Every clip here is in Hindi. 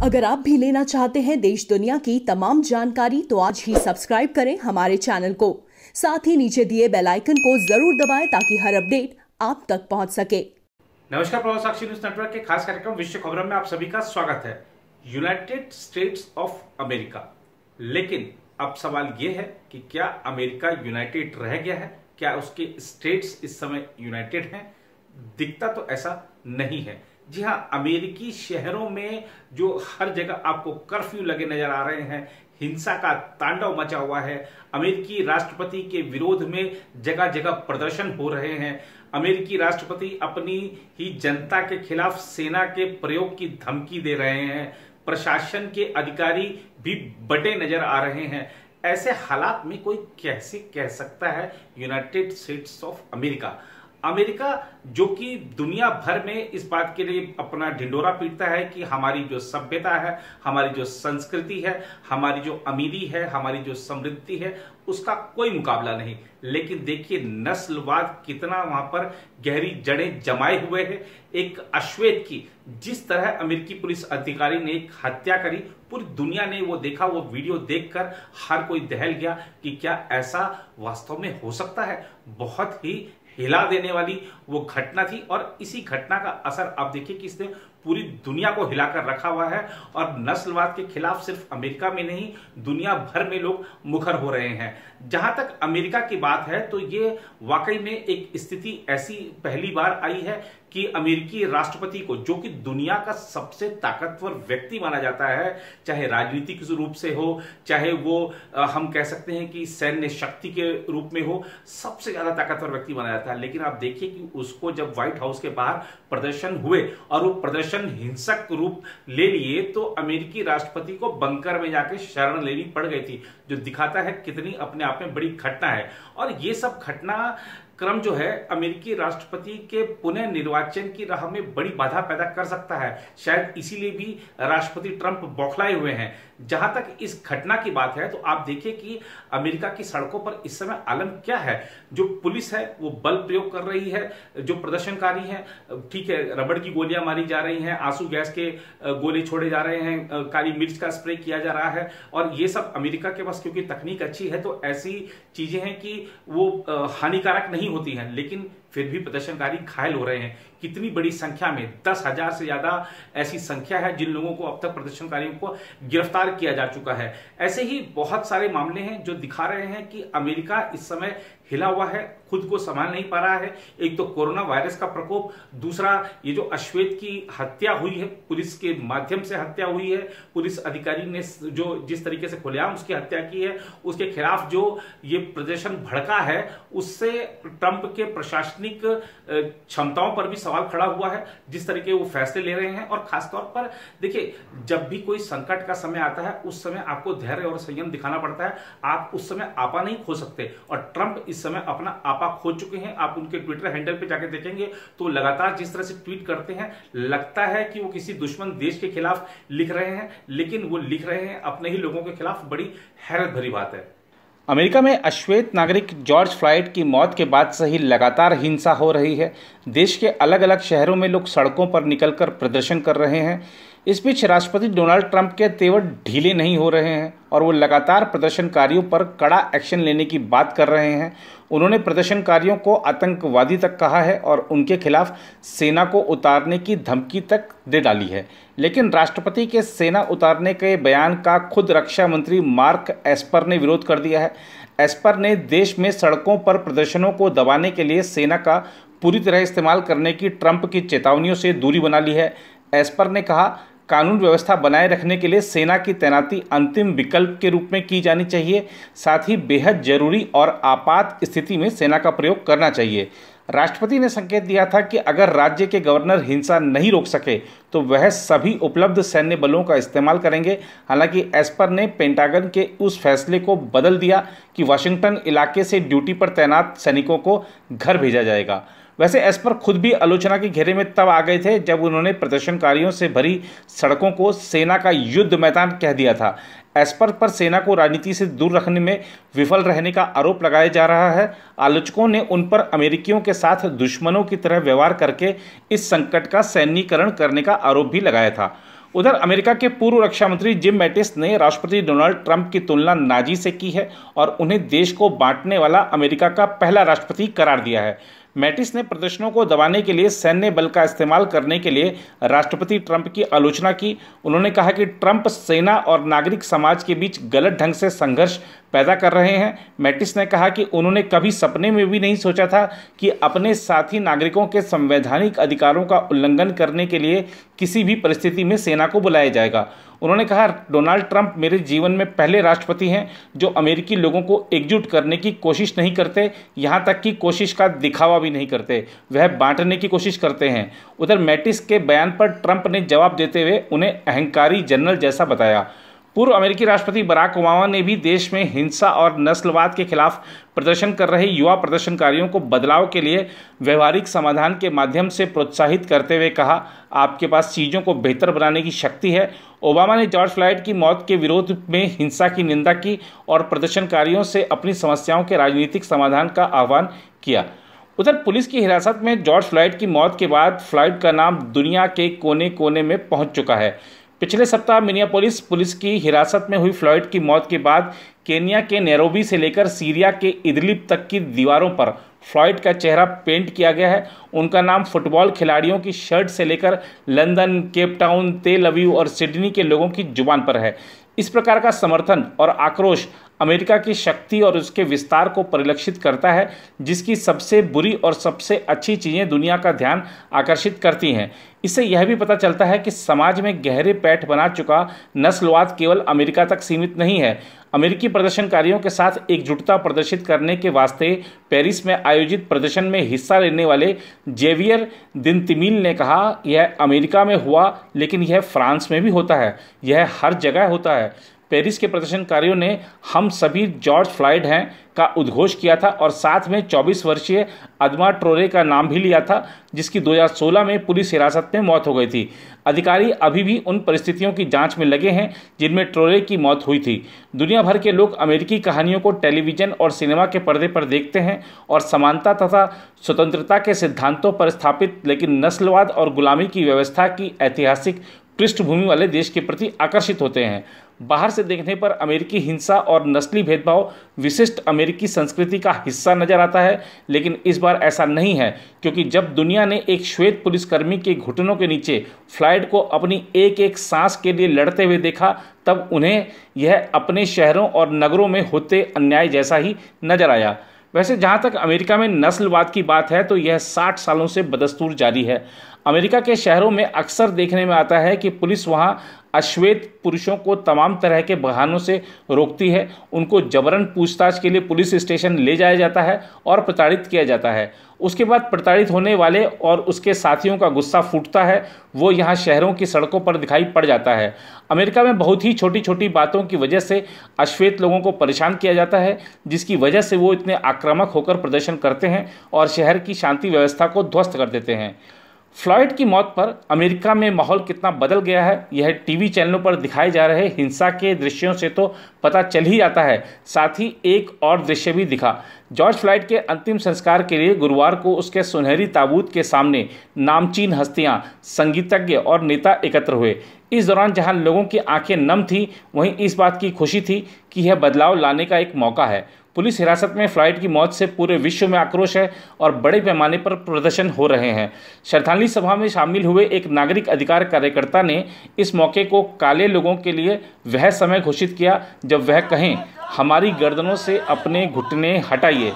अगर आप भी लेना चाहते हैं देश दुनिया की तमाम जानकारी तो आज ही सब्सक्राइब करें हमारे चैनल को। साथ ही नीचे दिए बेल आइकन को जरूर दबाएं ताकि हर अपडेट आप तक पहुंच सके। नमस्कार, प्रभाव साक्षी न्यूज नेटवर्क के खास कार्यक्रम विश्व खबरों में आप सभी का स्वागत है। यूनाइटेड स्टेट्स ऑफ अमेरिका, लेकिन अब सवाल यह है कि क्या अमेरिका यूनाइटेड रह गया है? क्या उसके स्टेट्स इस समय यूनाइटेड हैं? दिखता तो ऐसा नहीं है। जी हाँ, अमेरिकी शहरों में जो हर जगह आपको कर्फ्यू लगे नजर आ रहे हैं, हिंसा का तांडव मचा हुआ है, अमेरिकी राष्ट्रपति के विरोध में जगह जगह प्रदर्शन हो रहे हैं, अमेरिकी राष्ट्रपति अपनी ही जनता के खिलाफ सेना के प्रयोग की धमकी दे रहे हैं, प्रशासन के अधिकारी भी बटे नजर आ रहे हैं। ऐसे हालात में कोई कैसे कह सकता है United states of America? America जो कि दुनिया भर में इस बात के लिए अपना ढिंडोरा पीटता है कि हमारी जो सभ्यता है, हमारी जो संस्कृति है, हमारी जो अमीरी है, हमारी जो समृद्धि है, उसका कोई मुकाबला नहीं। लेकिन देखिए नस्लवाद कितना वहां पर गहरी जड़ें जमाए हुए है। एक अश्वेत की जिस तरह अमेरिकी पुलिस अधिकारी ने एक हत्या करी, पूरी दुनिया ने वो देखा, वो वीडियो देखकर हर कोई दहल गया कि क्या ऐसा वास्तव में हो सकता है। बहुत ही हिला देने वाली वो घटना थी और इसी घटना का असर आप देखिए कि इसने पूरी दुनिया को हिलाकर रखा हुआ है और नस्लवाद के खिलाफ सिर्फ अमेरिका में नहीं, दुनिया भर में लोग मुखर हो रहे हैं। जहां तक अमेरिका की बात है तो ये वाकई में एक स्थिति ऐसी पहली बार आई है कि अमेरिकी राष्ट्रपति को, जो कि दुनिया का सबसे ताकतवर व्यक्ति माना जाता है, चाहे राजनीतिक रूप से हो, चाहे वो हम कह सकते हैं कि सैन्य शक्ति के रूप में हो, सबसे ज्यादा ताकतवर व्यक्ति माना जाता है। लेकिन आप देखिए कि उसको जब व्हाइट हाउस के बाहर प्रदर्शन हुए और वो प्रदर्शन हिंसक रूप ले लिए तो अमेरिकी राष्ट्रपति को बंकर में जाके शरण लेनी पड़ गई थी, जो दिखाता है कितनी अपने आप में बड़ी घटना है। और ये सब घटना क्रम जो है अमेरिकी राष्ट्रपति के पुनः निर्वाचन की राह में बड़ी बाधा पैदा कर सकता है। शायद इसीलिए भी राष्ट्रपति ट्रंप बौखलाए हुए हैं। जहां तक इस घटना की बात है तो आप देखिए कि अमेरिका की सड़कों पर इस समय आलम क्या है। जो पुलिस है वो बल प्रयोग कर रही है, जो प्रदर्शनकारी हैं, ठीक है, रबड़ की गोलियां मारी जा रही हैं, आंसू गैस के गोले छोड़े जा रहे हैं, काली मिर्च का स्प्रे किया जा रहा है। और ये सब अमेरिका के पास क्योंकि तकनीक अच्छी है तो ऐसी चीजें हैं कि वो हानिकारक नहीं होती हैं, लेकिन फिर भी प्रदर्शनकारी घायल हो रहे हैं। कितनी बड़ी संख्या में, 10,000 से ज्यादा ऐसी संख्या है जिन लोगों को अब तक प्रदर्शनकारियों को गिरफ्तार किया जा चुका है। ऐसे ही बहुत सारे मामले हैं जो दिखा रहे हैं कि अमेरिका इस समय हिला हुआ है, खुद को संभाल नहीं पा रहा है। एक तो कोरोना वायरस का प्रकोप, दूसरा ये जो अश्वेत की हत्या हुई है, पुलिस के माध्यम से हत्या हुई है, पुलिस अधिकारी ने जो जिस तरीके से खुलेआम उसकी हत्या की है, उसके खिलाफ जो ये प्रदर्शन भड़का है, उससे ट्रंप के प्रशासनिक क्षमताओं पर भी सवाल खड़ा हुआ है, जिस तरीके वो फैसले ले रहे हैं। और खासतौर पर देखिए, जब भी कोई संकट का समय आता है उस समय आपको धैर्य और संयम दिखाना पड़ता है। आप उस समय आपा नहीं खो सकते और ट्रंप इस समय अपना आपा खो चुके हैं। आप उनके ट्विटर हैंडल पे जाके देखेंगे तो लगातार जिस तरह से ट्वीट करते हैं, लगता है कि वो किसी दुश्मन देश के खिलाफ लिख रहे हैं, लेकिन वो लिख रहे हैं अपने ही लोगों के खिलाफ। बड़ी हैरत भरी बात है। अमेरिका में अश्वेत नागरिक जॉर्ज फ्लॉयड की मौत के बाद से ही लगातार हिंसा हो रही है। देश के अलग अलग शहरों में लोग सड़कों पर निकलकर प्रदर्शन कर रहे हैं। इस बीच राष्ट्रपति डोनाल्ड ट्रंप के तेवर ढीले नहीं हो रहे हैं और वो लगातार प्रदर्शनकारियों पर कड़ा एक्शन लेने की बात कर रहे हैं। उन्होंने प्रदर्शनकारियों को आतंकवादी तक कहा है और उनके खिलाफ सेना को उतारने की धमकी तक दे डाली है। लेकिन राष्ट्रपति के सेना उतारने के बयान का खुद रक्षा मंत्री मार्क एस्पर ने विरोध कर दिया है। एस्पर ने देश में सड़कों पर प्रदर्शनों को दबाने के लिए सेना का पूरी तरह इस्तेमाल करने की ट्रंप की चेतावनियों से दूरी बना ली है। एस्पर ने कहा, कानून व्यवस्था बनाए रखने के लिए सेना की तैनाती अंतिम विकल्प के रूप में की जानी चाहिए। साथ ही बेहद जरूरी और आपात स्थिति में सेना का प्रयोग करना चाहिए। राष्ट्रपति ने संकेत दिया था कि अगर राज्य के गवर्नर हिंसा नहीं रोक सके तो वह सभी उपलब्ध सैन्य बलों का इस्तेमाल करेंगे। हालांकि एस्पर ने पेंटागन के उस फैसले को बदल दिया कि वाशिंगटन इलाके से ड्यूटी पर तैनात सैनिकों को घर भेजा जाएगा। वैसे एस्पर खुद भी आलोचना के घेरे में तब आ गए थे जब उन्होंने प्रदर्शनकारियों से भरी सड़कों को सेना का युद्ध मैदान कह दिया था। एस्पर पर सेना को राजनीति से दूर रखने में विफल रहने का आरोप लगाया जा रहा है। आलोचकों ने उन पर अमेरिकियों के साथ दुश्मनों की तरह व्यवहार करके इस संकट का सैन्यीकरण करने का आरोप भी लगाया था। उधर अमेरिका के पूर्व रक्षा मंत्री जिम मैटिस ने राष्ट्रपति डोनाल्ड ट्रंप की तुलना नाजी से की है और उन्हें देश को बांटने वाला अमेरिका का पहला राष्ट्रपति करार दिया है। मैटिस ने प्रदर्शनों को दबाने के लिए सैन्य बल का इस्तेमाल करने के लिए राष्ट्रपति ट्रंप की आलोचना की। उन्होंने कहा कि ट्रंप सेना और नागरिक समाज के बीच गलत ढंग से संघर्ष पैदा कर रहे हैं। मैटिस ने कहा कि उन्होंने कभी सपने में भी नहीं सोचा था कि अपने साथी नागरिकों के संवैधानिक अधिकारों का उल्लंघन करने के लिए किसी भी परिस्थिति में सेना को बुलाया जाएगा। उन्होंने कहा, डोनाल्ड ट्रंप मेरे जीवन में पहले राष्ट्रपति हैं जो अमेरिकी लोगों को एकजुट करने की कोशिश नहीं करते, यहाँ तक कि कोशिश का दिखावा भी नहीं करते, वह बांटने की कोशिश करते हैं। उधर मैटिस के बयान पर ट्रंप ने जवाब देते हुए उन्हें अहंकारी जनरल जैसा बताया। पूर्व अमेरिकी राष्ट्रपति बराक ओबामा ने भी देश में हिंसा और नस्लवाद के खिलाफ प्रदर्शन कर रहे युवा प्रदर्शनकारियों को बदलाव के लिए व्यवहारिक समाधान के माध्यम से प्रोत्साहित करते हुए कहा, आपके पास चीज़ों को बेहतर बनाने की शक्ति है। ओबामा ने जॉर्ज फ्लॉयड की मौत के विरोध में हिंसा की निंदा की और प्रदर्शनकारियों से अपनी समस्याओं के राजनीतिक समाधान का आह्वान किया। उधर पुलिस की हिरासत में जॉर्ज फ्लॉयड की मौत के बाद फ्लॉयड का नाम दुनिया के कोने कोने में पहुंच चुका है। पिछले सप्ताह मिनियापोलिस पुलिस की हिरासत में हुई फ्लॉयड की मौत के बाद केन्या के नैरोबी से लेकर सीरिया के इदलिब तक की दीवारों पर फ्लॉयड का चेहरा पेंट किया गया है। उनका नाम फुटबॉल खिलाड़ियों की शर्ट से लेकर लंदन, केप टाउन, तेल अवीव और सिडनी के लोगों की जुबान पर है। इस प्रकार का समर्थन और आक्रोश अमेरिका की शक्ति और उसके विस्तार को परिलक्षित करता है, जिसकी सबसे बुरी और सबसे अच्छी चीज़ें दुनिया का ध्यान आकर्षित करती हैं। इससे यह भी पता चलता है कि समाज में गहरे पैठ बना चुका नस्लवाद केवल अमेरिका तक सीमित नहीं है। अमेरिकी प्रदर्शनकारियों के साथ एकजुटता प्रदर्शित करने के वास्ते पेरिस में आयोजित प्रदर्शन में हिस्सा लेने वाले जेवियर दिनतिमिल ने कहा, यह अमेरिका में हुआ लेकिन यह फ्रांस में भी होता है, यह हर जगह होता है। पेरिस के प्रदर्शनकारियों ने हम सभी जॉर्ज फ्लॉयड हैं का उद्घोष किया था और साथ में 24 वर्षीय अदमा ट्रोरे का नाम भी लिया था, जिसकी 2016 में पुलिस हिरासत में मौत हो गई थी। अधिकारी अभी भी उन परिस्थितियों की जांच में लगे हैं जिनमें ट्रोरे की मौत हुई थी। दुनिया भर के लोग अमेरिकी कहानियों को टेलीविज़न और सिनेमा के पर्दे पर देखते हैं और समानता तथा स्वतंत्रता के सिद्धांतों पर स्थापित लेकिन नस्लवाद और गुलामी की व्यवस्था की ऐतिहासिक पृष्ठभूमि वाले देश के प्रति आकर्षित होते हैं। बाहर से देखने पर अमेरिकी हिंसा और नस्ली भेदभाव विशिष्ट अमेरिकी संस्कृति का हिस्सा नजर आता है, लेकिन इस बार ऐसा नहीं है, क्योंकि जब दुनिया ने एक श्वेत पुलिसकर्मी के घुटनों के नीचे फ्लॉयड को अपनी एक एक सांस के लिए लड़ते हुए देखा, तब उन्हें यह अपने शहरों और नगरों में होते अन्याय जैसा ही नजर आया। वैसे जहाँ तक अमेरिका में नस्लवाद की बात है तो यह 60 सालों से बदस्तूर जारी है। अमेरिका के शहरों में अक्सर देखने में आता है कि पुलिस वहाँ अश्वेत पुरुषों को तमाम तरह के बहानों से रोकती है, उनको जबरन पूछताछ के लिए पुलिस स्टेशन ले जाया जाता है और प्रताड़ित किया जाता है। उसके बाद प्रताड़ित होने वाले और उसके साथियों का गुस्सा फूटता है, वो यहाँ शहरों की सड़कों पर दिखाई पड़ जाता है। अमेरिका में बहुत ही छोटी छोटी बातों की वजह से अश्वेत लोगों को परेशान किया जाता है, जिसकी वजह से वो इतने आक्रामक होकर प्रदर्शन करते हैं और शहर की शांति व्यवस्था को ध्वस्त कर देते हैं। फ्लॉयड की मौत पर अमेरिका में माहौल कितना बदल गया है, यह टीवी चैनलों पर दिखाए जा रहे हिंसा के दृश्यों से तो पता चल ही जाता है। साथ ही एक और दृश्य भी दिखा। जॉर्ज फ्लॉयड के अंतिम संस्कार के लिए गुरुवार को उसके सुनहरी ताबूत के सामने नामचीन हस्तियां, संगीतज्ञ और नेता एकत्र हुए। इस दौरान जहां लोगों की आंखें नम थी, वहीं इस बात की खुशी थी कि यह बदलाव लाने का एक मौका है। पुलिस हिरासत में फ्लॉयड की मौत से पूरे विश्व में आक्रोश है और बड़े पैमाने पर प्रदर्शन हो रहे हैं। श्रद्धांजलि सभा में शामिल हुए एक नागरिक अधिकार कार्यकर्ता ने इस मौके को काले लोगों के लिए वह समय घोषित किया जब वह कहें, हमारी गर्दनों से अपने घुटने हटाइए।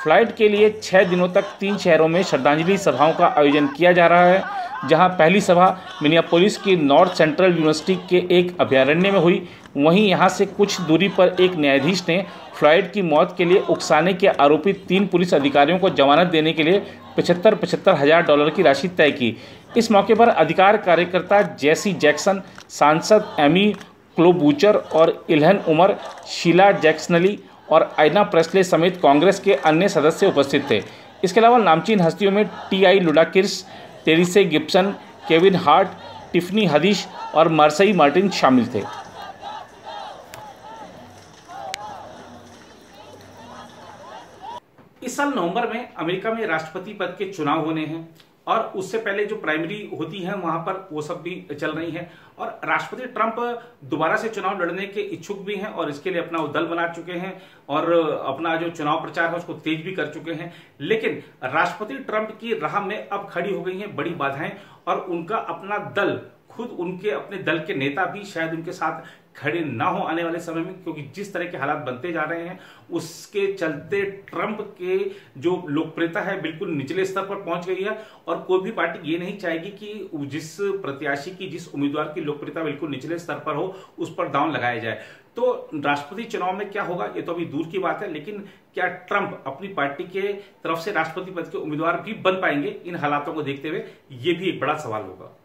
फ्लॉयड के लिए 6 दिनों तक 3 शहरों में श्रद्धांजलि सभाओं का आयोजन किया जा रहा है, जहां पहली सभा मिनियापोलिस की नॉर्थ सेंट्रल यूनिवर्सिटी के एक अभयारण्य में हुई। वहीं यहां से कुछ दूरी पर एक न्यायाधीश ने फ्लॉयड की मौत के लिए उकसाने के आरोपित 3 पुलिस अधिकारियों को जमानत देने के लिए $75,000 की राशि तय की। इस मौके पर अधिकार कार्यकर्ता जेसी जैक्सन, सांसद एमी क्लोबूचर और इल्हन उमर, शीला जैक्सनली और आइना प्रेस्ले समेत कांग्रेस के अन्य सदस्य उपस्थित थे। इसके अलावा नामचीन हस्तियों में TI. Ludacris, Tyrese Gibson, Kevin Hart, Tiffany Haddish और मार्सई मार्टिन शामिल थे। इस साल नवंबर में अमेरिका में राष्ट्रपति पद के चुनाव होने हैं। और उससे पहले जो प्राइमरी होती है वहां पर वो सब भी चल रही है। और राष्ट्रपति ट्रंप दोबारा से चुनाव लड़ने के इच्छुक भी हैं और इसके लिए अपना वो दल बना चुके हैं और अपना जो चुनाव प्रचार है उसको तेज भी कर चुके हैं। लेकिन राष्ट्रपति ट्रंप की राह में अब खड़ी हो गई हैं बड़ी बाधाएं और उनका अपना दल, खुद उनके अपने दल के नेता भी शायद उनके साथ खड़े ना हो आने वाले समय में, क्योंकि जिस तरह के हालात बनते जा रहे हैं उसके चलते ट्रंप के जो लोकप्रियता है बिल्कुल निचले स्तर पर पहुंच गई है। और कोई भी पार्टी ये नहीं चाहेगी कि जिस प्रत्याशी की, जिस उम्मीदवार की लोकप्रियता बिल्कुल निचले स्तर पर हो उस पर दांव लगाया जाए। तो राष्ट्रपति चुनाव में क्या होगा ये तो अभी दूर की बात है, लेकिन क्या ट्रंप अपनी पार्टी के तरफ से राष्ट्रपति पद के उम्मीदवार भी बन पाएंगे इन हालातों को देखते हुए, ये भी एक बड़ा सवाल होगा।